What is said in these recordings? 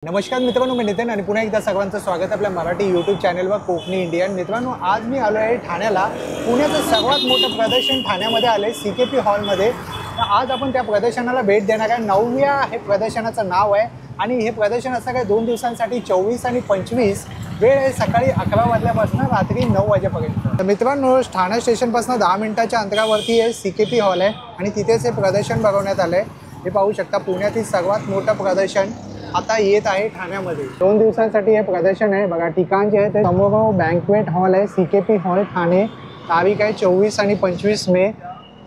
नमस्कार मित्रांनो, मी नितीन आणि पुन्हा एकदा सर्वांचं स्वागत आपल्या मराठी यूट्यूब चॅनलवर कोकणी इंडियन. मित्रांनो, आज मी आलो आहे ठाण्याला. पुण्याचं सर्वात मोठं प्रदर्शन ठाण्यामध्ये आलं आहे, CKP हॉलमध्ये. तर आज आपण त्या प्रदर्शनाला भेट देणार आहे. 9व्या हे प्रदर्शनाचं नाव आहे आणि हे प्रदर्शन असं काय 2 दिवसांसाठी 24 आणि 25 वेळ आहे सकाळी 11 वाजल्यापासून रात्री 9 वाजेपर्यंत. तर मित्रांनो, ठाणे स्टेशनपासून 10 मिनिटाच्या अंतरावरती हे CKP हॉल आहे आणि तिथेच हे प्रदर्शन भरवण्यात आलं आहे. हे पाहू शकता, पुण्यातील सर्वात मोठं प्रदर्शन आता येत आहे ठाण्यामध्ये. 2 दिवसांसाठी हे प्रदर्शन आहे. बघा, ठिकाण जे आहे ते समोर बँक्वेट हॉल आहे, CKP हॉल ठाणे. तारीख आहे 24 आणि 25 मे,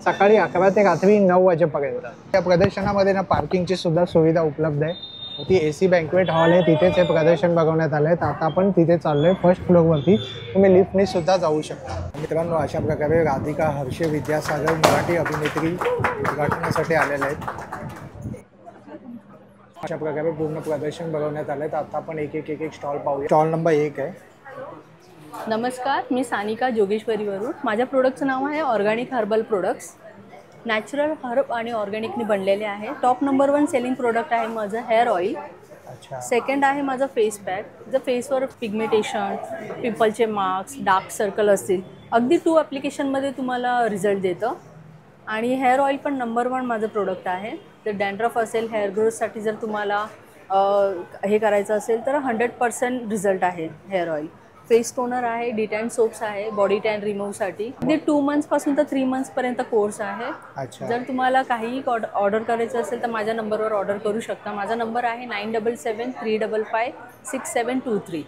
सकाळी 11 ते रात्री 9 वाजेपर्यंत. त्या प्रदर्शनामध्ये ना पार्किंगची सुद्धा सुविधा उपलब्ध आहे. ती AC बँक्वेट हॉल आहे, तिथेच हे प्रदर्शन बघवण्यात आलं आहे. तर आता आपण तिथे चाललो आहे फर्स्ट फ्लोअरवरती. तुम्ही लिफ्टने सुद्धा जाऊ शकता. मित्रांनो, अशा प्रकारे राधिका हर्षे विद्यासागर मराठी अभिनेत्री उद्घाटनासाठी आलेल्या आहेत. अशा प्रकारे पूर्ण प्रदर्शन बघवण्यात आलं आहे. तर आता आपण एक स्टॉल पाहूया. स्टॉल नंबर 1 आहे. नमस्कार, मी सानिका जोगेश्वरीवरून. माझ्या प्रोडक्टचं नाव आहे organic herbal products. Natural herb आणि ऑर्गॅनिकने बनलेले आहे. टॉप नंबर 1 सेलिंग प्रोडक्ट आहे माझं हेअर ऑइल. अच्छा. सेकंड आहे माझं फेस पॅक. जर फेसवर पिगमेंटेशन, पिंपलचे मार्क्स, डार्क सर्कल असतील, अगदी 2 ॲप्लिकेशनमध्ये तुम्हाला रिझल्ट देतं. आणि हेअर ऑइल पण नंबर 1 माझं प्रोडक्ट आहे. जर डॅन्ड्रफ असेल, हेअर ग्रोथसाठी जर तुम्हाला हे करायचं असेल तर 100% रिझल्ट आहे हेअर ऑइल. फेस टोनर आहे, डिटॅन सोप्स आहे बॉडी टॅन रिमूव्हसाठी. ते 2 मंथ्सपासून तर 3 मंथ्सपर्यंत कोर्स आहे. अच्छा. जर तुम्हाला काहीही ऑर्डर करायचं असेल तर माझ्या नंबरवर ऑर्डर करू शकता. माझा नंबर आहे 9773556723.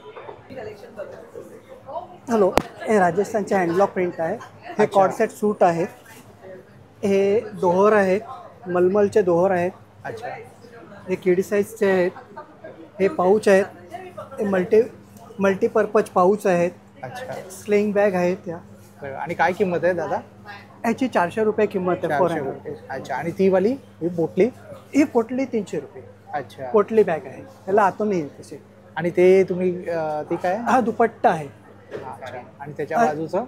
हॅलो, हे राजस्थानचे हँडब्लॉक प्रिंट आहे. हे कॉर्डसेट सूट आहेत. हे दोहर आहेत, मलमलचे दोहर आहेत. अच्छा. हे किडी साईजचे आहेत. हे पाऊच आहेत. हे मल्टीपर्पज पाऊच आहेत. अच्छा. स्लिंग बॅग आहेत त्या. आणि काय किंमत आहे दादा? याची 400 रुपये किंमत आहे. 400 रुपये. अच्छा. आणि ती वाली ही पोटली? ही पोटली 300 रुपये. अच्छा. पोटली बॅग आहे. त्याला आतून येईल तसे. आणि ते तुम्ही ती काय? हा दुपट्टा आहे. अच्छा. आणि त्याच्या बाजूचं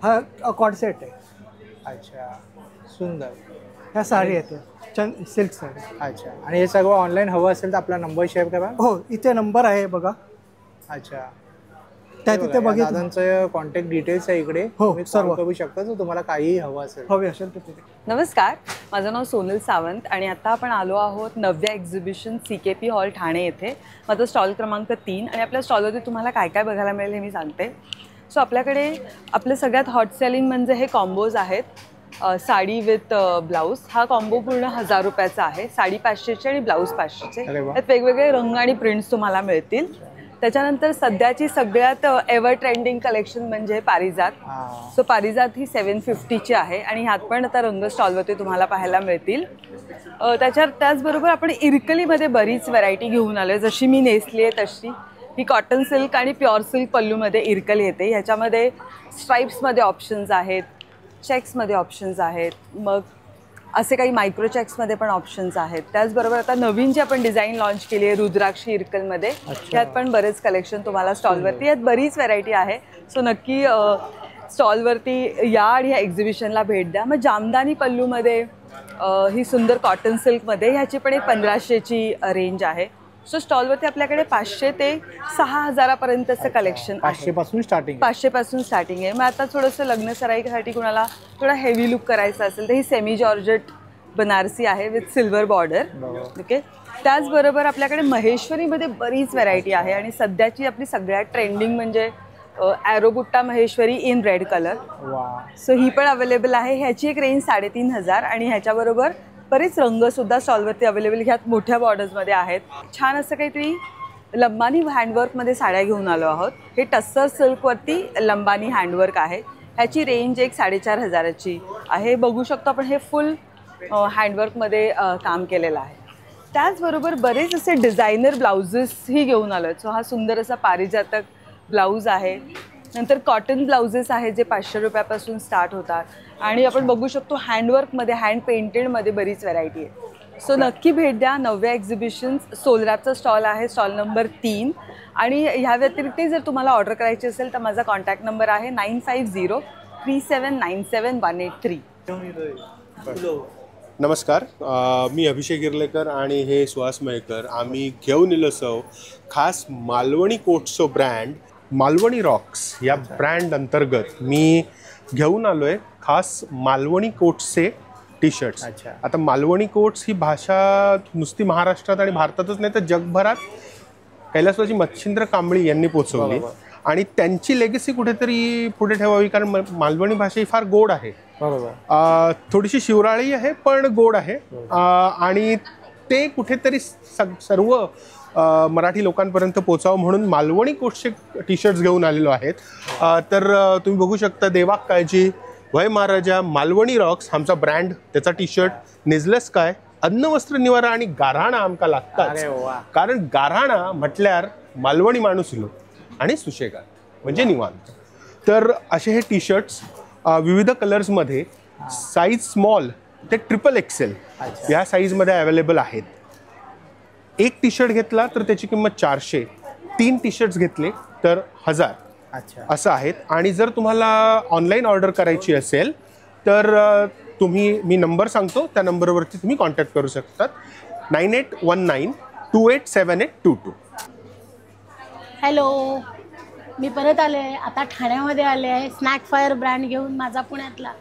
हा कॉर्डसेट आहे. अच्छा, सुंदर. ह्या साडी आहेत, सिल्क साडी. अच्छा. आणि हे सगळं ऑनलाईन हवं असेल तर आपला नंबर शेअर करा. हो, इथे नंबर आहे बघा. अच्छा. त्या तिथे बघितलं. दादांचं कॉन्टॅक्ट डिटेल्स आहे इकडे. हो, तुम्ही सर्व करू शकता जर तुम्हाला काहीही हवं असेल. हवे असेल तर तिथे. नमस्कार, माझं नाव सोनल सावंत आणि आता आपण आलो आहोत 9व्या एक्झिबिशन CKP हॉल ठाणे येथे. माझं स्टॉल क्रमांक 3 आणि आपल्या स्टॉलवरती तुम्हाला काय काय बघायला मिळेल हे मी सांगते. सो आपल्याकडे आपले सगळ्यात हॉट सेलिंग म्हणजे हे कॉम्बोज आहेत. Sari with blouse. हा कॉम्बो पूर्ण 1000 रुपयाचा आहे. साडी 500ची आणि ब्लाऊज 500चे. त्यात वेगवेगळे रंग आणि प्रिंट्स तुम्हाला मिळतील. त्याच्यानंतर सध्याची सगळ्यात एव्हर ट्रेंडिंग कलेक्शन म्हणजे पारिजात. सो पारिजात ही 750ची आहे आणि ह्यात पण आता रंग स्टॉलवरती तुम्हाला पाहायला मिळतील. त्याचबरोबर आपण इरकलीमध्ये बरीच व्हरायटी घेऊन आलो आहे. जशी मी नेसली आहे तशी ही कॉटन सिल्क आणि प्युअर सिल्क पल्लूमध्ये इरकल येते. ह्याच्यामध्ये स्ट्राईप्समध्ये ऑप्शन्स आहेत, चेक्समध्ये ऑप्शन्स आहेत, मग असे काही मायक्रो चेक्समध्ये पण ऑप्शन्स आहेत. त्याचबरोबर आता नवीन जी आपण डिझाईन लॉन्च केली आहे रुद्राक्षी इरकलमध्ये, त्यात पण बरेच कलेक्शन तुम्हाला स्टॉलवरती. यात बरीच व्हरायटी आहे. सो नक्की स्टॉलवरती या आणि ह्या एक्झिबिशनला भेट द्या. मग जामदानी पल्लूमध्ये ही सुंदर कॉटन सिल्कमध्ये ह्याची पण एक 1500ची रेंज आहे. सो स्टॉलवरती आपल्याकडे 500 ते 6000पर्यंतचं कलेक्शन आहे. 500 पासून स्टार्टिंग. 500 पासून स्टार्टिंग आहे. मग आता थोडंसं लग्न सराईसाठी कुणाला थोडा हेवी लुक करायचा असेल तर ही सेमी जॉर्जेट बनारसी आहे विथ सिल्वर बॉर्डर. ओके. त्याचबरोबर आपल्याकडे महेश्वरीमध्ये बरीच व्हरायटी आहे आणि सध्याची आपली सगळ्यात ट्रेंडिंग म्हणजे ॲरोबुट्टा Maheshwari in red colour. So ही पण अवेलेबल आहे. ह्याची एक रेंज 3500 आणि ह्याच्याबरोबर बरेच रंगसुद्धा स्टॉलवरती अवेलेबल ह्यात मोठ्या बॉर्डर्समध्ये आहेत. छान असं काहीतरी लंबानी हँडवर्कमध्ये साड्या घेऊन आलो आहोत. हे टस्सर सिल्कवरती लंबानी हँडवर्क आहे. ह्याची रेंज एक 4500ची आहे. बघू शकतो आपण हे फुल हँडवर्कमध्ये काम केलेलं आहे. त्याचबरोबर बरेच असे डिझायनर ब्लाउजेसही घेऊन आलो आहेत. सो हा सुंदर असा पारिजातक ब्लाऊज आहे. नंतर कॉटन ब्लाउजेस आहेत जे 500 रुपयापासून स्टार्ट होतात आणि आपण बघू शकतो हँडवर्कमध्ये, हँड पेंटेडमध्ये बरीच व्हरायटी आहे. सो नक्की भेट द्या. 9व्या एक्झिबिशन्स सोलरॅपचा स्टॉल आहे, स्टॉल नंबर 3. आणि ह्या व्यतिरिक्त जर तुम्हाला ऑर्डर करायची असेल तर माझा कॉन्टॅक्ट नंबर आहे 9503797183. नमस्कार, मी अभिषेक इर्लेकर आणि हे सुहास मयेकर. आम्ही घेऊन येलो सो खास मालवणी कोट्सचो ब्रँड मालवणी रॉक्स या ब्रँड अंतर्गत मी घेऊन आलो आहे खास मालवणी कोट्सचे टी शर्ट्स. अच्छा. आता मालवणी कोट्स ही भाषा नुसती महाराष्ट्रात आणि भारतातच नाही तर जगभरात कैलासवासी मच्छिंद्र कांबळी यांनी पोचवली आणि त्यांची लेगसी कुठेतरी पुढे ठेवावी, कारण मालवणी भाषा ही फार गोड आहे. बरोबर. थोडीशी शिवराळी आहे पण गोड आहे आणि ते कुठेतरी सर्व मराठी लोकांपर्यंत पोचावं म्हणून मालवणी कोटचे टी शर्ट्स घेऊन आलेलो आहेत. तर तुम्ही बघू शकता, देवा काळजी, वय महाराजा, मालवणी रॉक्स आमचा ब्रँड, त्याचा टी शर्ट. निजलस काय, अन्न वस्त्र निवारा आणि गाऱ्हाणा आमका लागतात, अरे वा. कारण गाऱ्हाणा म्हटल्यार मालवणी माणूस इलो आणि सुशेगार म्हणजे निवांत. तर असे हे टी शर्ट्स विविध कलर्समध्ये साईज स्मॉल ते XXL या साईजमध्ये अवेलेबल आहेत. एक टी शर्ट घेतला तर त्याची किंमत 400, 3 टी शर्ट्स घेतले तर 1000 असं आहेत. आणि जर तुम्हाला ऑनलाईन ऑर्डर करायची असेल तर मी नंबर सांगतो, त्या नंबरवरती तुम्ही कॉन्टॅक्ट करू शकतात. 9819287822. हॅलो, मी परत आले आहे. आता ठाण्यामध्ये आले आहे स्नॅक फायर ब्रँड घेऊन, माझा पुण्यातला.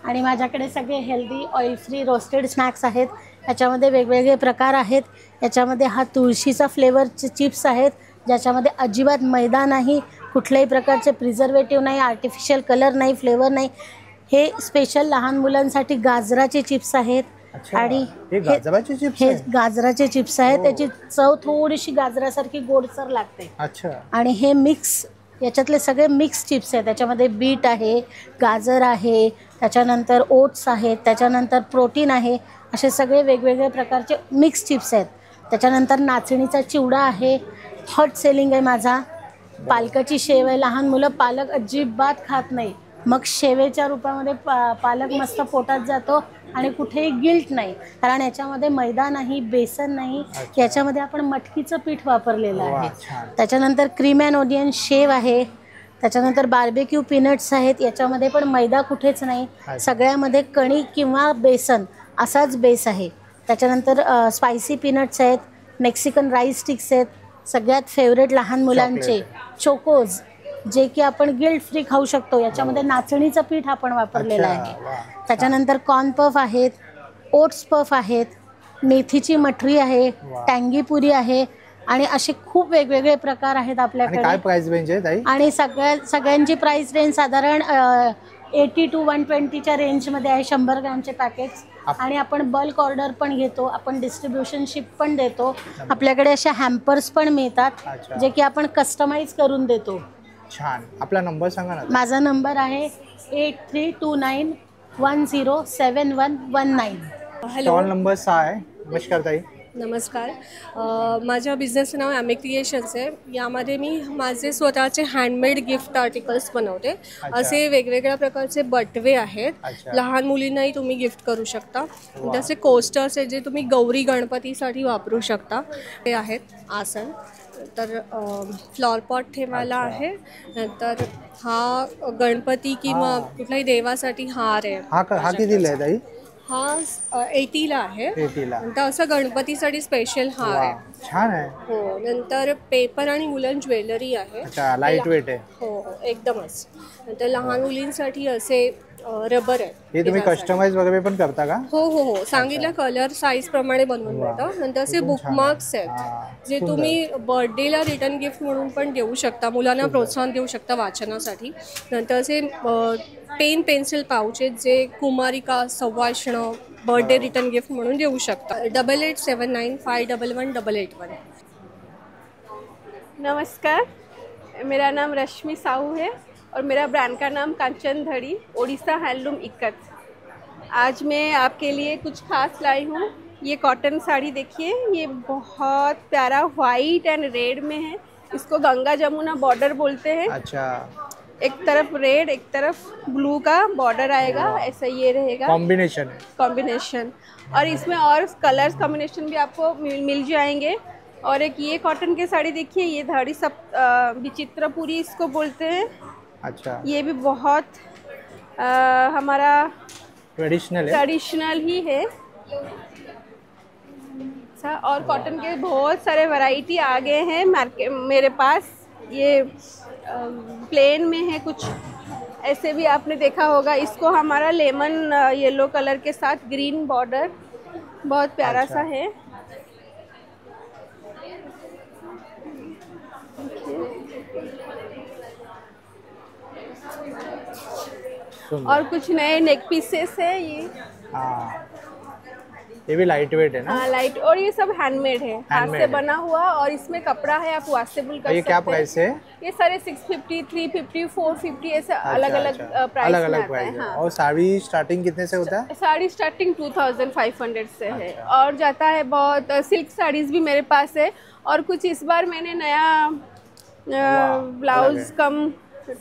आणि माझ्याकडे सगळे healthy oil free roasted snacks आहेत. याच्यामध्ये वेगवेगळे प्रकार आहेत. याच्यामध्ये हा तुळशीचा फ्लेवरचे चिप्स आहेत, ज्याच्यामध्ये अजिबात मैदा नाही, कुठल्याही प्रकारचे प्रिझर्वेटिव्ह नाही, आर्टिफिशियल कलर नाही, फ्लेवर नाही. हे स्पेशल लहान मुलांसाठी गाजराचे चिप्स आहेत. आणि हे गाजराचे चिप्स हे आहेत? गाजराचे चिप्स आहेत. त्याची चव थोडीशी गाजरासारखी गोडसर लागते. अच्छा. आणि हे मिक्स, याच्यातले सगळे मिक्स चिप्स आहेत. त्याच्यामध्ये बीट आहे, गाजर आहे, त्याच्यानंतर ओट्स आहेत, त्याच्यानंतर प्रोटीन आहे. असे सगळे वेगवेगळे प्रकारचे मिक्स चिप्स आहेत. त्याच्यानंतर नाचणीचा चिवडा आहे, हॉट सेलिंग आहे माझा. पालकाची शेव आहे. लहान मुलं पालक अजिबात खात नाही, मग शेवेच्या रूपामध्ये पालक मस्त पोटात जातो आणि कुठेही गिल्ट नाही, कारण याच्यामध्ये मैदा नाही, बेसन नाही. याच्यामध्ये आपण मटकीचं पीठ वापरलेलं आहे. त्याच्यानंतर क्रीम अँड ओनियन शेव आहे. त्याच्यानंतर बार्बेक्यू पीनट्स आहेत. याच्यामध्ये पण मैदा कुठेच नाही, सगळ्यामध्ये कणी किंवा बेसन असाच बेस आहे. त्याच्यानंतर स्पायसी पीनट्स आहेत, मेक्सिकन राईस स्टिक्स आहेत, सगळ्यात फेवरेट लहान मुलांचे चोकोज, जे की आपण गिल्ट फ्री खाऊ शकतो. याच्यामध्ये नाचणीचं पीठ आपण वापरलेलं आहे. त्याच्यानंतर कॉर्न पफ आहेत, ओट्स पफ आहेत, मेथीची मठरी आहे, टँगी पुरी आहे आणि असे खूप वेगवेगळे प्रकार आहेत आपल्याकडे. काय प्राइस रेंज आहे ताई? आणि सगळ्यांची प्राइस रेंज साधारण 80 to 120च्या रेंजमध्ये आहे. 100 ग्रॅमचे पॅकेट्स. आणि आपण बल्क ऑर्डर पण घेतो, आपण डिस्ट्रीब्युशनशिप पण देतो. आपल्याकडे असे हॅम्पर्स पण मिळतात, जे की आपण कस्टमाइज करून देतो. छान. आपला नंबर सांगा ना. माझा नंबर आहे 8329107119. स्टॉल नंबर 6 आहे. नमस्कार ताई. नमस्कार. माझ्या बिझनेसचं नाव ॲमे क्रिएशन्स आहे. यामध्ये मी माझे स्वतःचे हँडमेड गिफ्ट आर्टिकल्स बनवते. असे वेगवेगळ्या प्रकारचे बटवे आहेत. लहान मुलींनाही तुम्ही गिफ्ट करू शकता. तसे कोस्टर्स आहेत जे तुम्ही गौरी गणपतीसाठी वापरू शकता. ते आहेत आसन. तर फ्लॉवर पॉट ठेवायला आहे. नंतर हा गणपती किंवा कुठल्याही देवासाठी हार आहे. हा कितीला आहे ताई? हा 80ला आहे. 80ला. नंतर असं गणपतीसाठी स्पेशल हार आहे. छान आहे. हो. नंतर पेपर आणि वुलन ज्वेलरी आहे. अच्छा, लाईट वेट आहे. हो, एकदमच. नंतर लहान मुलींसाठी असे रबर आहे. हे तुम्ही कस्टमाइज वगैरे पण करता का? हो हो हो, सांगितलं कलर साईज प्रमाणे बनवून देतं. नंतर असे बुकमार्क्स आहेत जे तुम्ही बर्थडेला रिटर्न गिफ्ट म्हणून पण देऊ शकता, मुलांना प्रोत्साहन देऊ शकता वाचनासाठी. नंतर असे पेन पेन्सिल पाउच आहेत जे कुमारिका, सवाष्ण बर्थडे रिटर्न गिफ्ट म्हणून देऊ शकता. 8879511181. नमस्कार, मेरा नाम रश्मि साहू है और मेरा ब्रांड का नाम कांचन धड़ी, ओडिशा हैंडलूम इक्कत. आज मैं आपके लिए कुछ खास लाई हूँ. ये कॉटन साड़ी देखिए, ये बहुत प्यारा वाइट एंड रेड में है. इसको गंगा जमुना बॉर्डर बोलते हैं. अच्छा. एक तरफ रेड, एक तरफ ब्लू का बॉर्डर आएगा. ऐसा ये रहेगा कॉम्बिनेशन. और इसमें और कलर्स कॉम्बिनेशन भी आपको मिल जाएंगे. और एक ये कॉटन की साड़ी देखिए, ये धड़ी सब विचित्रपुरी इसको बोलते हैं. अच्छा. ये भी बहुत हमारा ट्रेडिशनल ही है. अच्छा, और कॉटन के बहुत सारे वैरायटी आ गए हैं मार्केट मेरे पास। ये प्लेन में है, कुछ ऐसे भी आपने देखा होगा। इसको हमारा लेमन येलो कलर के साथ ग्रीन बॉर्डर, बहुत प्यारा सा है। और कुछ नए नेक पीसेस है ये। हाँ, ये भी लाइट वेट है ना? हाँ, लाइट, और ये सब हैंडमेड है, हाथ से बना हुआ, और इसमें कपड़ा है, आप वॉशेबल कर सकते हैं। ये क्या प्राइस है? ये सारे 650, 350, 450 ऐसे अलग अलग प्राइस अलग अलग में आता प्राइस है। है। हाँ। और साड़ी स्टार्टिंग कितने से होता है? साड़ी स्टार्टिंग 2500 से है, और जाता है बहुत। सिल्क साड़ीज भी मेरे पास है, और कुछ इस बार मैंने नया ब्लाउज कम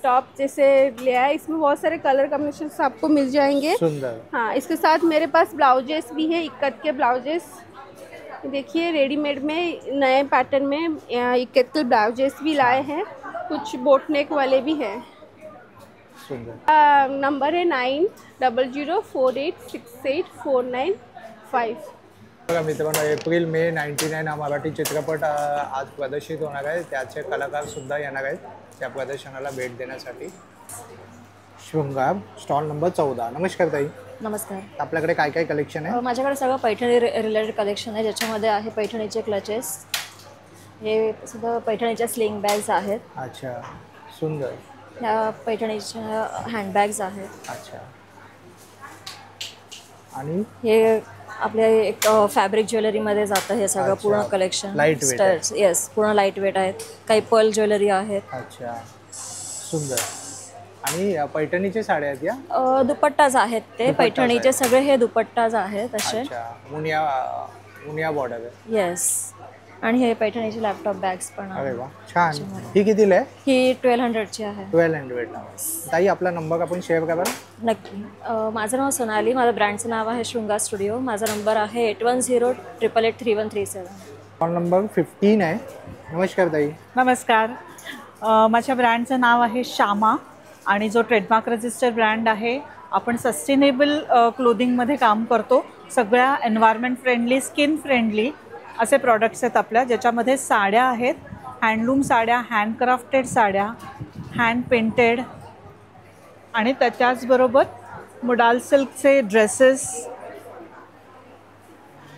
टॉप जैसे लिया है। इसमें बहुत सारे कलर कॉम्बिनेशन आपको मिल जाएंगे। सुंदर। हाँ, इसके साथ मेरे पास ब्लाउजेस भी है, इक्कत के ब्लाउजेस। देखिए रेडीमेड में नए पैटर्न में इक्कत के ब्लाउजेस भी लाए हैं, कुछ बोटनेक वाले भी हैं। सुंदर। नंबर है 9004868495। बघा मित्रांनो, एप्रिल मे 99 हा मराठी चित्रपट आज प्रदर्शित होणार आहे। त्याचे कलाकार सुद्धा येणार आहेत त्या प्रदर्शनाला भेट देण्यासाठी। शृंगार स्टॉल नंबर 14। नमस्कार ताई। नमस्कार। आपल्याकडे काय काय कलेक्शन आहे? माझ्याकडे सगळं पैठणी रिलेटेड कलेक्शन आहे, ज्याच्यामध्ये आहे पैठणीचे क्लचेस, हे सुद्धा पैठणीच्या स्लिंग बॅग्स आहेत। अच्छा, सुंदर। ह्या पैठणीच्या हँडबॅग्स आहेत। अच्छा, आणि हे आपले एक फॅब्रिक ज्वेलरीमध्ये जातं हे सगळं पूर्ण कलेक्शन। लाईट वेट आहे। येस, पूर्ण लाईट वेट आहेत, काही पर्ल ज्वेलरी आहेत। अच्छा, सुंदर। आणि पैठणीचे साड्या आहेत या? दुपट्टाज आहेत ते पैठणीचे सगळे, हे दुपट्टाज आहेत असे। अच्छा, मुनिया बॉर्डर आहे। येस, आणि हे पैठणीचे लॅपटॉप बॅग्स पण आहेत। अरे वा, छान। ही कितीला आहे? ही 1200 ची आहे। 1200 ला। ताई आपला नंबर आपण शेअर करा। नक्की। माझं नाव सोनाली, माझं ब्रँडचं नाव आहे शृंगार स्टुडिओ। माझा नंबर आहे 8108883137। कॉल नंबर 15 आहे। नमस्कार ताई। नमस्कार। माझ्या ब्रँडचं नाव आहे श्यामा, आणि जो ट्रेडमार्क रजिस्टर ब्रँड आहे। आपण सस्टेनेबल क्लोदिंगमध्ये काम करतो। सगळ्या एन्व्हायरमेंट फ्रेंडली, स्किन फ्रेंडली असे प्रॉडक्ट्स आहेत आपल्या, ज्याच्यामध्ये साड्या आहेत, हँडलूम साड्या, हँडक्राफ्टेड साड्या, हँड पेंटेड, आणि त्याच्याचबरोबर मुडाल सिल्कचे ड्रेसेस,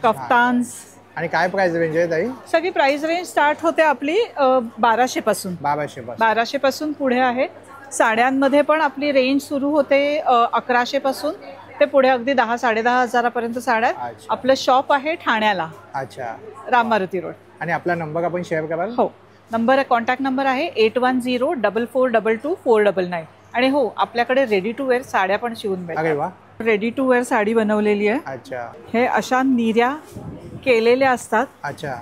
कफ्तान्स। आणि काय प्राइस रेंज आहे ताई? सगळी प्राइस रेंज स्टार्ट होते आपली 1200 पासून। 1200 पासून पुढे आहे। साड्यांमध्ये पण आपली रेंज सुरू होते 1100 पासून ते पुढे अगदी 10 10.5 हजारापर्यंत साड्या। आपलं शॉप आहे ठाण्याला। अच्छा, राम मारुती रोड। आणि आपला नंबर आपण शेअर कराल? हो, नंबर कॉन्टॅक्ट नंबर आहे 8104422499। आणि हो, आपल्याकडे रेडी टू वेअर साड्या पण शिवून मिळतात। अरे वा, रेडी टू वेअर साडी बनवलेली आहे। अच्छा, हे अशा निर्या केलेल्या असतात। अच्छा,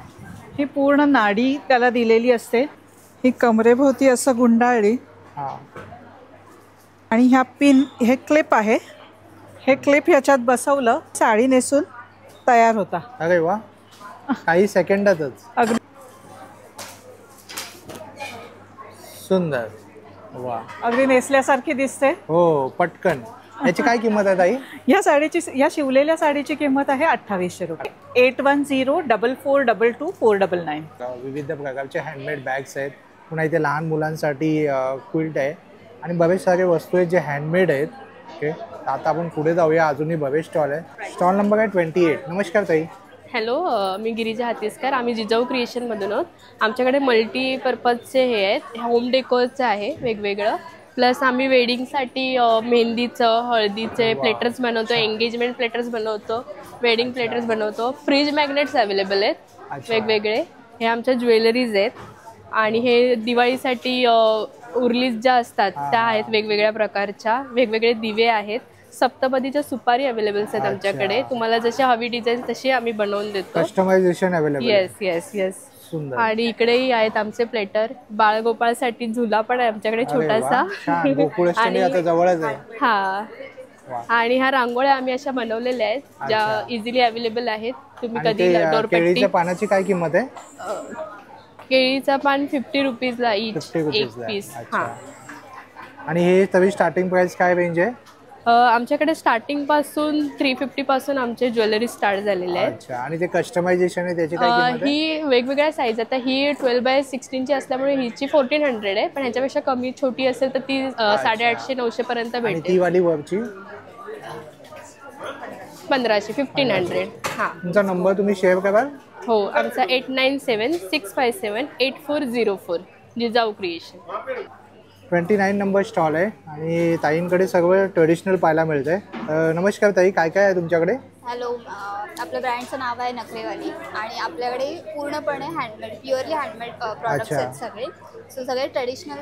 ही पूर्ण नाडी त्याला दिलेली असते। ही कमरेभोवती असं गुंडाळली, आणि ह्या पिन, हे क्लिप आहे, हे क्लिप ह्याच्यात बसवलं, साडी नेसून तयार होता। अरे वा, काही सेकंदातच। अगदी सुंदर। वा, अगदी नेसल्यासारखी दिसते। हो, पटकन। याची काय किंमत आहे ताई? या साडीची, या शिवलेल्या साडीची किंमत आहे 2800 रुपये। 8104422499। विविध प्रकारचे हँडमेड बॅग्स आहेत। पुन्हा इथे लहान मुलांसाठी क्विल्ट आहे, आणि बरेच सारे वस्तू आहेत जे हँडमेड आहेत। ओके, आता आपण पुढे जाऊया, अजूनही बरेच स्टॉल आहे। स्टॉल नंबर आहे 28। नमस्कार ताई। हॅलो, मी गिरिजा हातीसकर, आम्ही जिजाऊ क्रिएशनमधून आहोत। आमच्याकडे मल्टीपर्पजचे हे आहेत, होम डेकोरचं आहे वेगवेगळं, प्लस आम्ही वेडिंगसाठी मेहंदीचं, हळदीचे प्लेटर्स बनवतो, एंगेजमेंट प्लेटर्स बनवतो, वेडिंग प्लेटर्स बनवतो। फ्रीज मॅग्नेट्स अवेलेबल आहेत वेगवेगळे, हे आमच्या ज्वेलरीज आहेत। आणि हे दिवाळीसाठी उर्लीज ज्या असतात त्या आहेत वेगवेगळ्या प्रकारच्या, वेगवेगळे दिवे आहेत। सप्तपदीच्या सुपारी अवेलेबल्स आहेत आमच्याकडे, तुम्हाला जशी हवी डिझाईन तशी आम्ही बनवून देतो। Customisation available? Yes yes yes. आणि इकडेही आहेत आमचे प्लेटर, बाळगोपाळसाठी झुला पण आहे आमच्याकडे छोटासा। हा, आणि ह्या रांगोळ्या आम्ही अशा बनवलेल्या आहेत ज्या इझिली अवेलेबल आहेत। तुम्ही कधी केळीच्या पानाची काय किंमत आहे? केळीचा पान 50 रुपीजला एक पीस। हा, आणि हे तरी स्टार्टिंग प्राइस काय रेंज आहे? आमच्याकडे स्टार्टिंगपासून 350 पासून आमचे ज्वेलरी स्टार्ट झालेले आहेत. अच्छा, आणि ते कस्टमायझेशन आहे त्याची काय किंमत आहे? ही वेगवेगळ्या साईज, आता ही 12x16 ची असल्यामुळे हिची 1400 आहे, पण ह्याच्यापेक्षा कमी छोटी असेल तर ती 850-900 पर्यंत आणि भेटेल. ती वाली वरची 1500 1500. हां तुमचा नंबर तुम्ही शेअर कराल? हो, आमचा 8976578404 जिजाऊ क्रिएशन. 29 नंबर स्टॉल आहे आणि ताईंकडे सगळं ट्रेडिशनल पाहायला मिळतंय. नमस्कार ताई, काय काय आहे तुमच्याकडे? हॅलो, आपल्या ब्रँडचं नाव आहे नखरेवाली आणि आपल्याकडे पूर्णपणे हँडमेड, प्युअरली हँडमेड प्रॉडक्ट्स आहेत सगळे. सो सगळे ट्रेडिशनल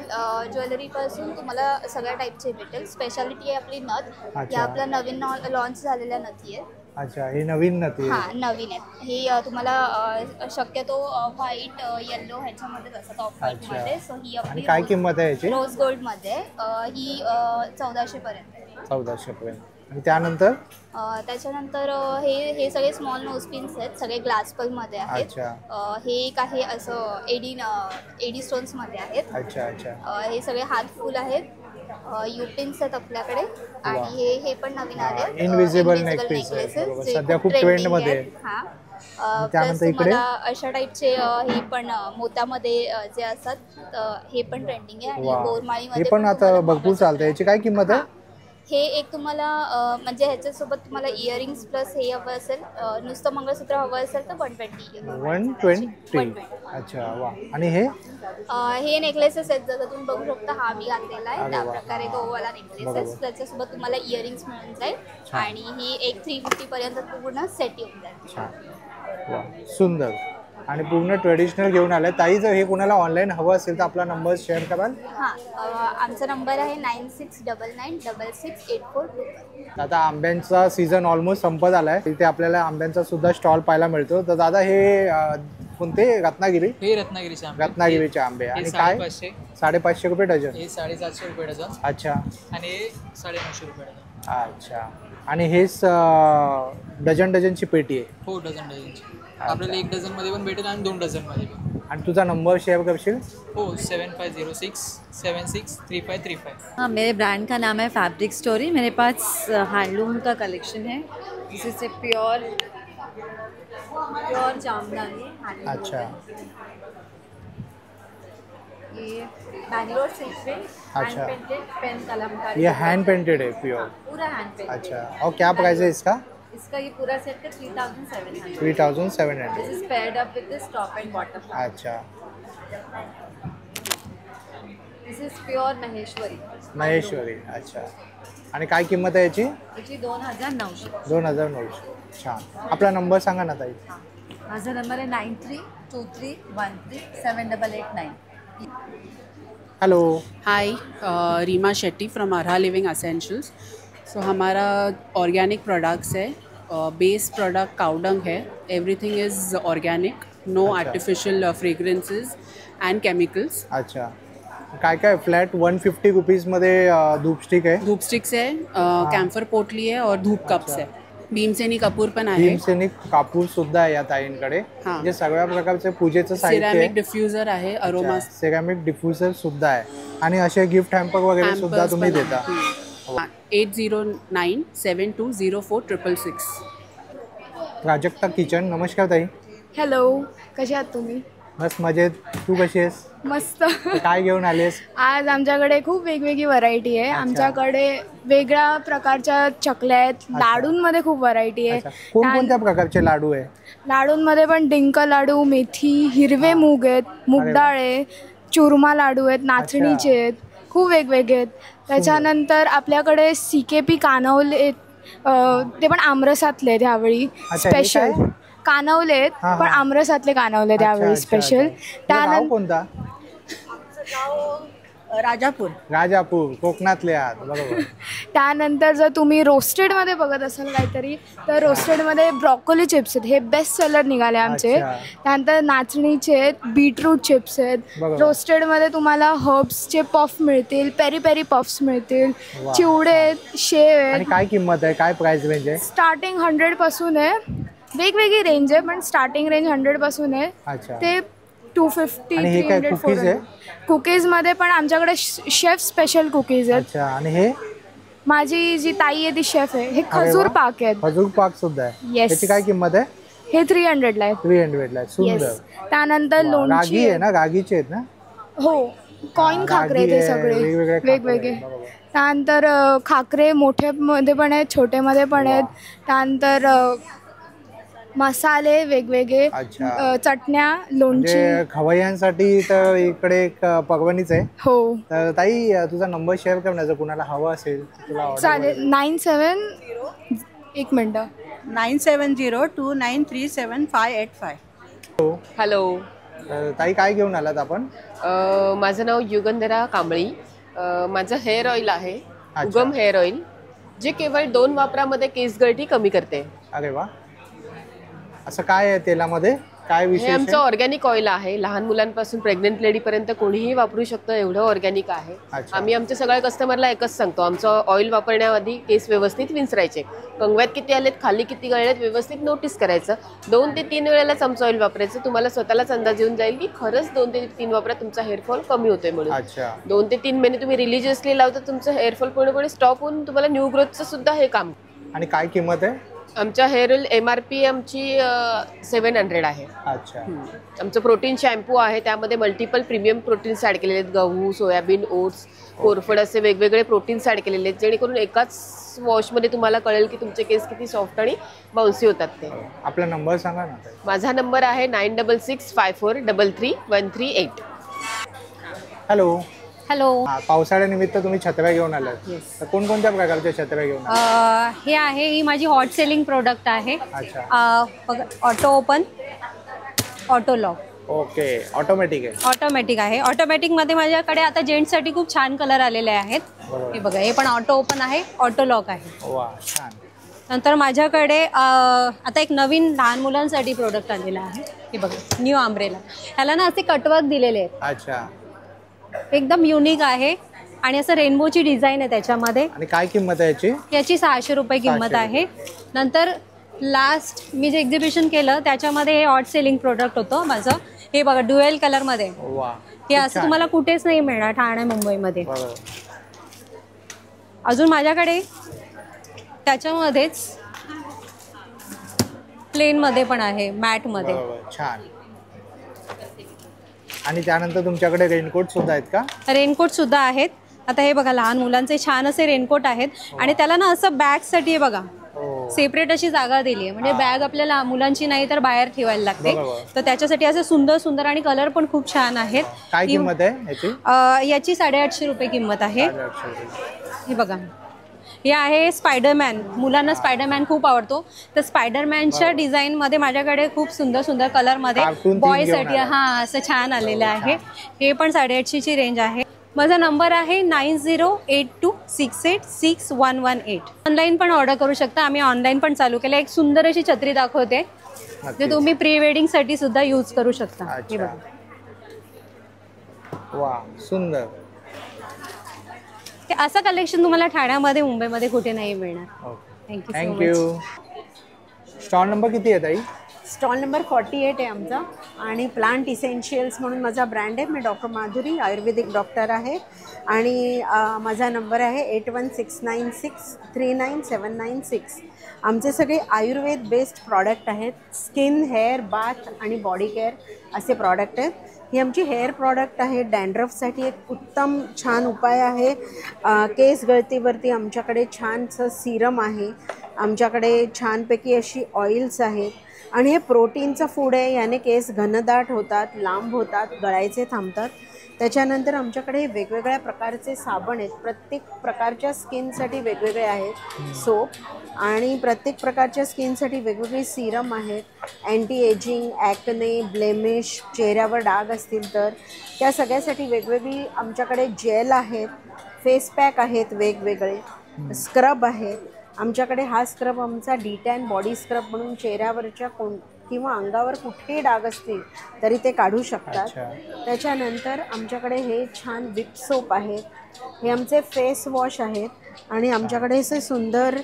ज्वेलरीपासून तुम्हाला सगळ्या टाईपचे भेटेल. स्पेशालिटी आहे आपली नथ, ह्या आपल्या नवीन लॉन्च झालेल्या नथी आहेत. अच्छा, ही नवीन नथी? हां, नवीन आहेत. ही तुम्हाला शक्यतो व्हाईट येल्लो ह्याच्यामध्येच असतात, ऑफ व्हाईटमध्ये. सो ही आपली काय किंमत आहे याची? रोज गोल्डमध्ये ही 1400 पर्यंत आहे. 1400 पर्यंत. आणि त्यानंतर त्याच्यानंतर हे सगळे स्मॉल नोजपिन्स आहेत, सगळे ग्लास पलमध्ये आहेत. हे एक आहे असं एडी स्टोन्समध्ये आहेत. अच्छा अच्छा. हे सगळे हात फुल आहेत. युपिन्स आहेत आपल्याकडे आणि हे पण नवीन आले इनविजिबल नेकलेसेस, सध्या खूप ट्रेंड मध्ये. हां, त्यानंतर इकडे अशा टाईपचे हे पण मोत्यामध्ये जे असतात हे पण ट्रेंडिंग आहे. आणि बोरमाळीमध्ये हे पण आता भरपूर चालतं. याची काय किंमत आहे? हे एक तुम्हाला म्हणजे ह्याच्यासोबत तुम्हाला इयरिंग्स प्लस हे हवं असेल, नुसतं मंगळसूत्र हवं असेल तर 120. अच्छा, वा. आणि हे नेकलेसेस आहेत, जसं तुम्ही बघू शकता. हा मी घातलेला आहे त्या प्रकारे तो वाला नेकलेसेस. त्याच्यासोबत तुम्हाला इयरिंग्स मिळून जाईल आणि ही एक 350 पर्यंत पूर्ण सेट येऊन जाईल. सुंदर आणि पूर्ण ट्रेडिशनल घेऊन आलाय. ताई, जर हे कोणाला ऑनलाईन हवं असेल तर आपला नंबर शेअर कराल? हां, आमचा नंबर आहे 9699668422. आता आंब्यांचा सीझन ऑलमोस्ट संपत आलाय. इथे आपल्याला आंब्यांचा सुद्धा स्टॉल पाहायला मिळतो. तर दादा, हे कोणते? रत्नागिरी? हे रत्नागिरीचे आंबे. रत्नागिरीचे आंबे. आणि काय? 550 रुपये डझन. हे 750 रुपये डझन. अच्छा. आणि 950 रुपये डझन. अच्छा. आणि हेच डझनची पेटी आहे? हो, डझनची. आपल्याला 1 डझनमध्ये पण भेटेल आणि 2 डझनमध्ये पण. आणि तुझा नंबर शेअर करशील? हो, 7506763535. हाँ, मेरे ब्रांड का नाम है फैब्रिक स्टोरी. मेरे पास हैंडलूम का कलेक्शन है, जिससे प्योर जामदानी हैंडलूम. अच्छा. ये बैंगलोर सिल्क पे अच्छा. Hand painted pen Kalamkari. ये हैंड पेंटेड है प्योर? पूरा हैंड पेंटेड. अच्छा. और क्या प्राइस है इसका? इसका ये पूरा सेट का 3700. 3700. दिस इज पेयर्ड अप विद दिस टॉप एंड बॉटम. अच्छा. दिस इज प्योर महेश्वरी. अच्छा. आणि काय किंमत आहे याची? याची 2900. 2900. छान. आपला नंबर सांगा ना ताई. माझा नंबर आहे 9323137889. Hello. Hi, Reema Shetty from Arha living essentials. So हमारा ऑर्गेनिक प्रोडक्ट्स है. बेस प्रोडक्ट काउडंग है. Everything is organic, no artificial fragrances and chemicals. अच्छा. काय काय फ्लॅट 150 रुपीजमध्ये धूपस्टिक आहे? धूपस्टिक्स है, कॅम्फर पोटली है और धूप कप्स है. भीमसेनी कपूर पण आहे. भीमसेनी कापूर सुद्धा आहे या ताईंकडे. म्हणजे सगळ्या प्रकारचे पूजेचं साहित्य आहे. सिरॅमिक डिफ्युजर आहे, अरोमा सिरॅमिक डिफ्युजर सुद्धा आहे. आणि असे गिफ्ट हॅम्पर वगैरे सुद्धा तुम्ही देता? 8097204666. प्राजक्ता किचन. नमस्कार ताई. हॅलो, कसे आहात तुम्ही? बस मजेत. तू कशी आहेस? मस्त. काय घेऊन आलीस? आज आमच्याकडे खूप वेगवेगळी व्हरायटी आहे. आमच्याकडे वेगळ्या प्रकारच्या चकल्या आहेत. लाडूंमध्ये खूप व्हरायटी आहे. कोणकोणत्या प्रकारचे लाडू आहे? लाडूंमध्ये पण डिंक लाडू, मेथी, हिरवे मूग आहेत, मूगडाळ आहे, चुरमा लाडू आहेत, नाचणीचे आहेत, खूप वेगवेगळे आहेत. त्याच्यानंतर आपल्याकडे CKP कानवले, ते पण आमरसातले आहेत ह्यावेळी स्पेशल. कानवले आहेत पण आमरसातले कानवले त्यावेळी स्पेशल. कोणता? राजापूर कोकणातले आहात, बरोबर. त्यानंतर जर तुम्ही रोस्टेडमध्ये बघत असाल काहीतरी, तर रोस्टेडमध्ये ब्रॉकोली चिप्स आहेत. हे बेस्ट सेलर निघाले आमचे. त्यानंतर नाचणीचे आहेत, बीटरूट चिप्स आहेत. रोस्टेडमध्ये तुम्हाला हर्ब्सचे पफ मिळतील, पेरी पेरी पफ्स मिळतील, चिवडे आहेत, शेव आहेत. काय किंमत आहे, काय प्राइस रेंज आहे? स्टार्टिंग 100 पासून आहे. वेगवेगळी रेंज आहे पण स्टार्टिंग रेंज 100 पासून आहे. ते 250, 300, 400. कुकीजमध्ये पण आमच्याकडे शेफ स्पेशल कुकीज आहेत. आणि हे माझी जी ताई आहे ती शेफ आहे. हे खजूर पाक आहेत. खजूर पाक सुद्धा आहे. Yes. त्याची काय किंमत आहे? हे 300ला आहेत. 300ला आहे. सुंदर. Yes. त्यानंतर लोणची रागी आहे ना, रागीचे आहेत ना? हो, कॉइन खाकरे ते सगळे वेगवेगळे. त्यानंतर खाकरे मोठे मध्ये पण आहेत, छोटे मध्ये पण आहेत. त्यानंतर मसाले वेगवेगळे, चटण्या, लोणची. खवय्यांसाठी तर इकडे एक पर्वणीच आहे. हो. तर ताई तुझा नंबर शेअर कर ना, जर कुणाला हवं असेल तुला order चालेल. 1 मिनिट 9702937585. हॅलो. ताई काय घेऊन आलात आपण? माझं नाव युगंधरा कांबळी. माझं हेअर ऑइल आहे, उगम हेअर ऑइल, जे केवळ 2 वापरामध्ये केस गळती कमी करते. अरे वा. असं काय आहे तेलामध्ये, काय विशेष? हे आमचं ऑर्गॅनिक ऑइल आहे. लहान मुलांपासून प्रेग्नेंट लेडीपर्यंत कोणीही वापरू शकतं, एवढं ऑर्गॅनिक आहे. आम्ही आमच्या सगळ्या कस्टमरला एकच सांगतो, आमचं ऑइल वापरण्याआधी केस व्यवस्थित विंचरायचे. कंगव्यात किती आलेत, खाली किती गळलेत व्यवस्थित नोटीस करायचं. 2 ते 3 वेळेलाच आमचं ऑइल वापरायचं. तुम्हाला स्वतःलाच अंदाज येऊन जाईल की खरंच 2 ते 3 वापरात तुमचा हेअरफॉल कमी होतोय म्हणून. 2 ते 3 महिने तुम्ही रिलिजियसली लावता, तुमचं हेअरफॉल पूर्णपणे स्टॉप होऊन तुम्हाला न्यू ग्रोथचं सुद्धा हे काम. आणि काय किंमत आहे? आमच्या हेअर ऑइल MRP आमची 700 आहे. अच्छा. आमचं प्रोटीन शॅम्पू आहे, त्यामध्ये मल्टिपल प्रीमियम प्रोटीन्स ॲड केलेले आहेत. गहू, सोयाबीन, ओट्स, कोरफड असे वेगवेगळे प्रोटीन्स ॲड केलेले आहेत, जेणेकरून एकाच वॉशमध्ये तुम्हाला कळेल की तुमचे केस किती सॉफ्ट आणि बाउन्सी होतात ते. आपला नंबर सांगा ना. माझा नंबर आहे 9664331338. हॅलो. हॅलो. पावसाळ्यानिमित्त तुम्ही छत्र्या घेऊन आलात. तर कोणकोणत्या प्रकारच्या छत्र्या घेऊन हे आहे, ही माझी हॉट सेलिंग प्रोडक्ट आहे. Auto open, auto lock. Okay. Automatic आहे. ऑटोमॅटिक आहे. ऑटोमॅटिकमध्ये माझ्याकडे आता जेंट्ससाठी खूप छान कलर आलेले आहेत. हे बघा, हे पण ऑटो ओपन आहे, ऑटो लॉक आहे. वा, छान. नंतर माझ्याकडे आता एक नवीन लहान मुलांसाठी प्रोडक्ट आलेला आहे. हे बघा, न्यू आंब्रेला. ह्याला ना असे कटवर्क दिलेले आहेत. अच्छा. एकदम युनिक आहे आणि असं रेनबोची डिझाईन आहे त्याच्यामध्ये. आणि काय किंमत आहे याची? याची 600 रुपये किंमत आहे. नंतर लास्ट मी जे एक्झिबिशन केलं त्याच्यामध्ये हे हॉट सेलिंग प्रोडक्ट होतं माझं. हे बघा, ड्युएल कलरमध्ये. हे असं तुम्हाला कुठेच नाही मिळणार ठाणे मुंबईमध्ये. अजून माझ्याकडे त्याच्यामध्येच प्लेनमध्ये पण आहे, मॅटमध्ये. छान. आणि त्यानंतर तुमच्याकडे रेनकोट सुद्धा आहेत का? रेनकोट सुद्धा आहेत. आता हे बघा, लहान मुलांचे छान असे रेनकोट आहेत. आणि त्याला ना असं बॅगसाठी बघा सेपरेट अशी जागा दिली आहे, म्हणजे बॅग आपल्याला मुलांची नाही तर बाहेर ठेवायला लागते. तर त्याच्यासाठी असं सुंदर सुंदर आणि कलर पण खूप छान आहेत. काय किंमत आहे याची? 850 रुपये किंमत आहे. हे बघा, हे आहे स्पायडरमॅन. मुलांना स्पायडरमॅन खूप आवडतो, तर स्पायडरमॅनच्या डिझाईनमध्ये माझ्याकडे खूप सुंदर सुंदर कलरमध्ये बॉयसाठी असं छान आलेलं आहे. हे पण 850 ची रेंज आहे. माझा नंबर आहे 9082686118. ऑनलाईन पण ऑर्डर करू शकता. आम्ही ऑनलाईन पण चालू केलं. एक सुंदर अशी छत्री दाखवते, जे तुम्ही प्री वेडिंगसाठी सुद्धा यूज करू शकता. हे बघा, वा, सुंदर. असं कलेक्शन तुम्हाला ठाण्यामध्ये मुंबईमध्ये कुठे नाही मिळणार. थँक्यू. स्टॉल नंबर किती आहे ताई? स्टॉल नंबर 48 आहे आमचा. आणि प्लांट इसेन्शियल्स म्हणून माझा ब्रँड आहे. मी डॉक्टर माधुरी, आयुर्वेदिक डॉक्टर आहे. आणि माझा नंबर आहे 8169639796. आमचे सगळे आयुर्वेद बेस्ड प्रॉडक्ट आहेत. स्किन, हेअर, बाथ आणि बॉडी केअर असे प्रॉडक्ट आहेत. ही आमची हेअर प्रॉडक्ट आहे. डॅन्ड्रफसाठी एक उत्तम छान उपाय आहे. केस गळतीवरती आमच्याकडे छानसं सिरम आहे. आमच्याकडे छानपैकी अशी ऑइल्स आहेत. आणि हे प्रोटीनचं फूड आहे. याने केस घनदाट होतात, लांब होतात, गळायचे थांबतात. त्याच्यानंतर आमच्याकडे वेगवेगळ्या प्रकारचे साबण आहेत. प्रत्येक प्रकारच्या स्किनसाठी वेगवेगळे आहेत सोप. आणि प्रत्येक प्रकारच्या स्किनसाठी वेगवेगळे सिरम आहेत. अँटी एजिंग, ॲक्ने, ब्लेमिश, चेहऱ्यावर डाग असतील तर त्या सगळ्यासाठी वेगवेगळी आमच्याकडे जेल आहेत. फेस पॅक आहेत वेगवेगळे. स्क्रब आहेत आमच्याकडे. हा स्क्रब आमचा D10 बॉडी स्क्रब म्हणून चेहऱ्यावरच्या किंवा अंगावर कुठेही डाग असतील तरी ते काढू शकतात. त्याच्यानंतर आमच्याकडे हे छान विप सोप आहेत. हे आमचे फेस वॉश आहेत. आणि आमच्याकडे असे सुंदर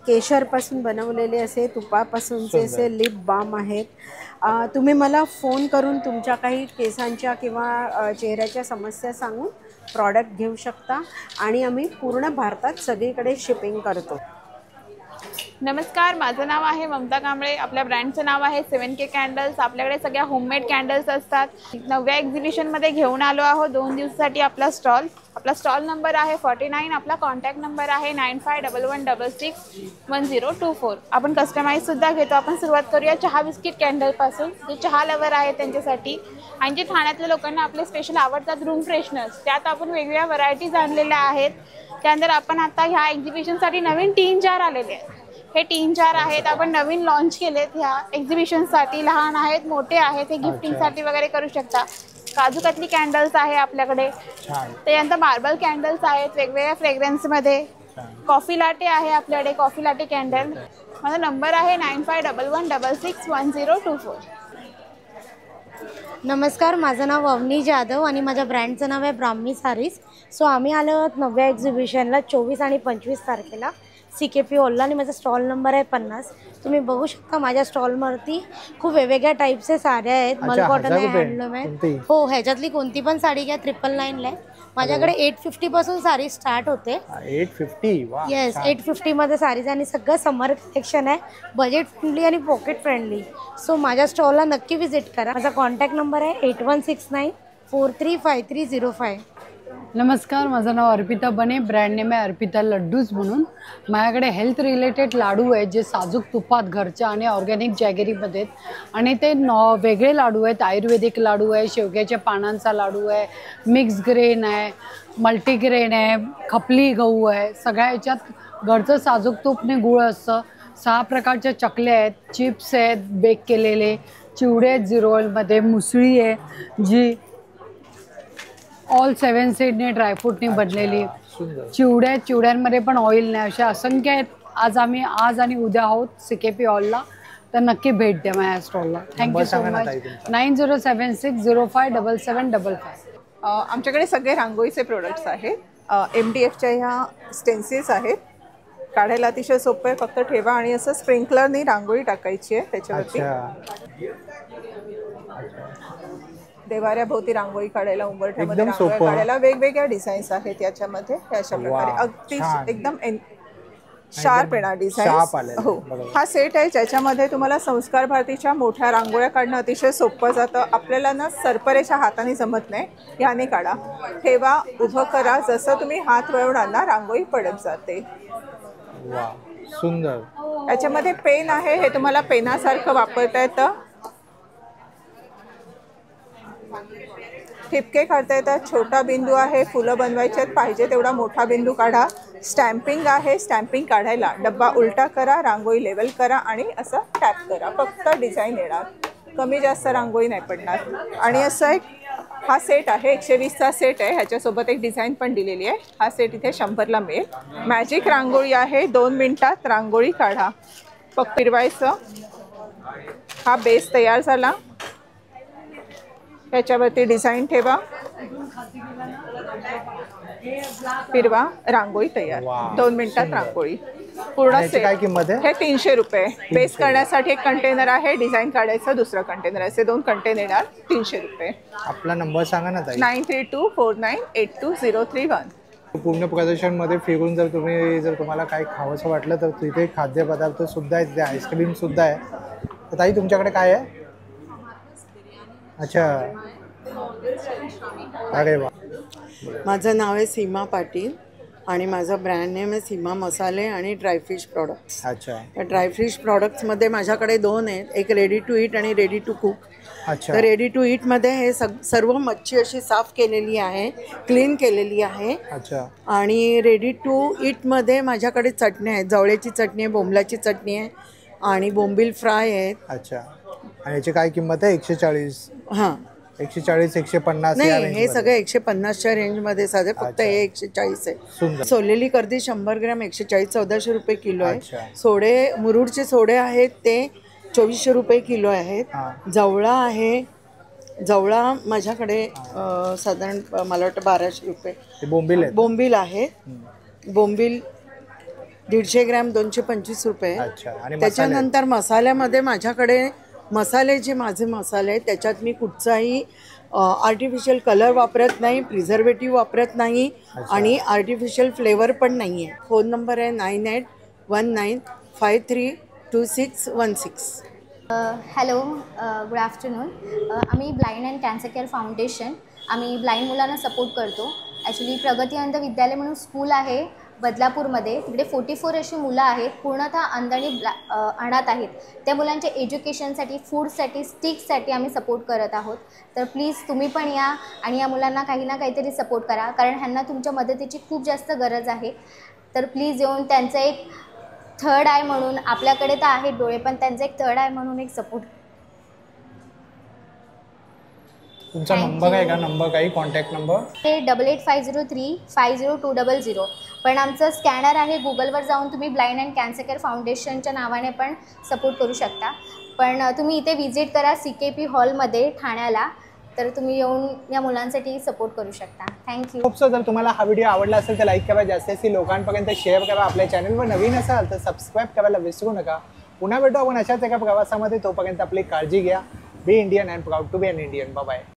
केशरपासून बनवलेले असे तुपापासूनचे असे लिप बाम आहेत. तुम्ही मला फोन करून तुमच्या काही केसांच्या किंवा चेहऱ्याच्या समस्या सांगून प्रॉडक्ट घेऊ शकता आणि आम्ही पूर्ण भारतात सगळीकडे शिपिंग करतो. नमस्कार, माझं नाव आहे ममता कांबळे. आपल्या ब्रँडचं नाव आहे 7K कॅन्डल्स. आपल्याकडे सगळ्या होममेड कॅन्डल्स असतात. नवव्या एक्झिबिशनमध्ये घेऊन आलो आहोत 2 दिवसासाठी आपला स्टॉल. आपला स्टॉल नंबर आहे 49. आपला कॉन्टॅक्ट नंबर आहे 9511661024. आपण कस्टमाइजसुद्धा घेतो. आपण सुरुवात करूया चहा बिस्किट कॅन्डलपासून. जे चहा लवर आहे त्यांच्यासाठी आणि जे ठाण्यातल्या लोकांना आपले स्पेशल आवडतात रूम फ्रेशनर्स, त्यात आपण वेगवेगळ्या व्हरायटीज आणलेल्या आहेत. त्यानंतर आपण आता ह्या एक्झिबिशनसाठी नवीन टीन जार आलेले आहेत. हे टीन जार आहेत, आपण नवीन लॉन्च केलेत ह्या एक्झिबिशनसाठी. लहान आहेत, मोठे आहेत, हे गिफ्टिंगसाठी वगैरे करू शकता. काजू कतली कॅन्डल्स आहे आपल्याकडे. त्यानंतर मार्बल कॅन्डल्स आहेत वेगवेगळ्या फ्रेग्रन्समध्ये. कॉफी लाटे आहे आपल्याकडे, कॉफी लाटे कॅन्डल. माझा नंबर आहे 9511661024. नमस्कार, माझं नाव अवनी जाधव आणि माझ्या ब्रँडचं नाव आहे ब्राह्मी सारीज. सो आम्ही आलो आहोत नवव्या एक्झिबिशनला 24 आणि 25 तारखेला CKP हॉलला आणि माझा स्टॉल नंबर आहे 50. तुम्ही बघू शकता माझ्या स्टॉलवरती खूप वेगवेगळ्या टाईपचे साड्या आहेत. मल कॉटन आहे, हँडलूम आहे. हो, ह्याच्यातली कोणती पण साडी घ्या 999 आहे. माझ्याकडे 850 पासून साडी स्टार्ट होते. 850? येस, 850 मध्ये साडीज आणि सगळं समर कलेक्शन आहे. बजेट फ्रेंडली आणि पॉकेट फ्रेंडली. सो माझ्या स्टॉलला नक्की व्हिजिट करा. माझा कॉन्टॅक्ट नंबर आहे 8169435305. नमस्कार, माझं नाव अर्पिता बने. ब्रँड नेम आहे अर्पिता लड्डूज म्हणून. माझ्याकडे हेल्थ रिलेटेड लाडू आहेत जे साजूक तुपात घरच्या आणि ऑर्गॅनिक जॅगरीमध्ये आहेत. आणि ते वेगळे लाडू आहेत. आयुर्वेदिक लाडू आहे, शेवग्याच्या पानांचा लाडू आहे, मिक्स ग्रेन आहे, मल्टीग्रेन आहे, खपली गहू आहे. सगळ्या याच्यात घरचं साजूक तूपने गुळ असतं. 6 प्रकारच्या चकल्या आहेत, चिप्स आहेत बेक केलेले, चिवडे आहेत 0 ऑइलमध्ये, मुसळी आहे जी ऑल 7 सीडने ड्रायफ्रूटने बनलेली, चिवड्या, चिवड्यांमध्ये पण ऑइल नाही, अशा असंख्य आहेत. आज आणि उद्या आहोत CKP हॉलला, तर नक्की भेट द्या माझ्या स्टॉलला. Thank you so much. 9076065755. आमच्याकडे सगळे रांगोळीचे प्रोडक्ट्स आहेत. MDFच्या ह्या स्टेन्सिल्स आहेत. काढायला अतिशय सोपं आहे. फक्त ठेवा आणि असं स्प्रिंकलरनी रांगोळी टाकायची आहे त्याच्यावरती. देवाऱ्याभोवती रांगोळी काढायला, उंबरठ्यामध्ये रांगोळी काढायला वेगवेगळ्या डिझाईन्स आहेत याच्यामध्ये. अशा प्रकारे अगदी एकदम शार्प येणार डिझाईन. हो, हा सेट आहे ज्याच्यामध्ये तुम्हाला संस्कार भारतीच्या मोठ्या रांगोळ्या काढणं अतिशय सोपं जातं. आपल्याला ना सरपरेच्या हाताने जमत नाही, याने काढा. ठेवा, उभं करा, जसं तुम्ही हात वळवणार ना रांगोळी पडत जाते. सुंदर. याच्यामध्ये पेन आहे, हे तुम्हाला पेनासारखं वापरता येतं. ठिपके काढता येतात. छोटा बिंदू आहे, फुलं बनवायचे आहेत, पाहिजे तेवढा मोठा बिंदू काढा. स्टॅम्पिंग आहे, स्टॅम्पिंग काढायला डब्बा उलटा करा, रांगोळी लेवल करा आणि असं टॅप करा. फक्त डिझाईन येणार, कमी जास्त रांगोळी नाही पडणार. आणि असं एक हा सेट आहे, 120चा सेट आहे. ह्याच्यासोबत एक डिझाईन पण दिलेली आहे. हा सेट इथे 100ला मिळेल. मॅजिक रांगोळी आहे, 2 मिनिटात रांगोळी काढा. फक्त फिरवायचं. हा बेस तयार झाला. त्याच्यावरती डिझाईन ठेवा, फिरवा, रांगोळी तयार. 2 मिनिटात रांगोळी पूर्ण सेट. काय किंमत आहे? हे 300 रुपये. बेस करण्यासाठी एक कंटेनर आहे, डिझाईन काढायचं दुसरं कंटेनर, असे 2 कंटेनर येणार. 300 रुपये. आपला नंबर सांगा ना ताई. 9324982031. पूर्ण प्रदर्शनमध्ये फिरून जर तुम्हाला काही खावंसं वाटलं तर तिथे खाद्यपदार्थ सुद्धा आहेत, तिथे आईस्क्रीम सुद्धा आहे. तर ताई तुमच्याकडे काय आहे? अच्छा, अरे वा. माझं नाव आहे सीमा पाटील आणि माझं ब्रँड नेम आहे सीमा मसाले आणि ड्रायफिश प्रोडक्ट्स. अच्छा. त्या ड्रायफिश प्रोडक्ट्समध्ये माझ्याकडे 2 आहेत, एक रेडी टू ईट आणि रेडी टू कुक. अच्छा. तर रेडी टू ईटमध्ये हे सर्व मच्छी अशी साफ केलेली आहे, क्लीन केलेली आहे. अच्छा. आणि रेडी टू ईटमध्ये माझ्याकडे चटणी आहेत, जवळ्याची चटणी आहे, बोंबलाची चटणी आहे आणि बोंबील फ्राय आहेत. अच्छा. आणि याची काय किंमत आहे? 140. हां, 140, 150. नाही, हे सगळे 150च्या रेंजमध्ये साधे, फक्त हे 140 आहे. सोललेली कर्दी 100 ग्रॅम 140-1400 रुपये किलो आहे. सोडे, मुरुडचे सोडे आहेत ते 2400 रुपये किलो आहेत. जवळा आहे, जवळा माझ्याकडे साधारण मला वाटतं 1200 रुपये. बोंबील आहे, बोंबील 150 ग्रॅम 225 रुपये. त्याच्यानंतर मसाल्यामध्ये माझ्याकडे मसाले जे माझे मसाले आहेत त्याच्यात मी कुठचाही आर्टिफिशियल कलर वापरत नाही, प्रिझर्वेटिव्ह वापरत नाही आणि आर्टिफिशियल फ्लेवर पण नाही आहे. फोन नंबर आहे 9819532616. Hello, good afternoon. आम्ही blind and cancer care foundation, आम्ही ब्लाइंड मुलांना सपोर्ट करतो. ॲक्च्युली प्रगती अंध विद्यालय म्हणून स्कूल आहे बदलापूरमध्ये, तिकडे 44 अशी मुलं आहेत पूर्णतः अंध आणि अनाथ आहेत. त्या मुलांच्या एज्युकेशनसाठी, फूडसाठी, स्टिकसाठी आम्ही सपोर्ट करत आहोत. तर प्लीज तुम्ही पण या आणि या मुलांना काही ना काहीतरी सपोर्ट करा, कारण ह्यांना तुमच्या मदतीची खूप जास्त गरज आहे. तर प्लीज येऊन त्यांचं एक थर्ड आय म्हणून, आपल्याकडे तर आहेत डोळे पण त्यांचं एक थर्ड आय म्हणून एक सपोर्ट. तुमचा नंबर आहे का? नंबर काही कॉन्टॅक्ट नंबर? ते 8850350200. पण आमचं स्कॅनर आहे, गुगलवर जाऊन तुम्ही ब्लाइंड अँड कॅन्सर केअर फाउंडेशनच्या नावाने पण सपोर्ट करू शकता. पण तुम्ही इथे व्हिजिट करा CKP हॉलमध्ये ठाण्याला, तर तुम्ही येऊन या मुलांसाठी सपोर्ट करू शकता. थँक्यू. खूप जर तुम्हाला हा व्हिडिओ आवडला असेल तर लाईक करा, जास्तीत लोकांपर्यंत शेअर करा. आपल्या चॅनलवर नवीन असाल तर सबस्क्राईब करायला विसरू नका. पुन्हा भेटू आपण अशाच एका प्रवासामध्ये. तोपर्यंत आपली काळजी घ्या. Be Indian and proud to be an Indian. Bye bye.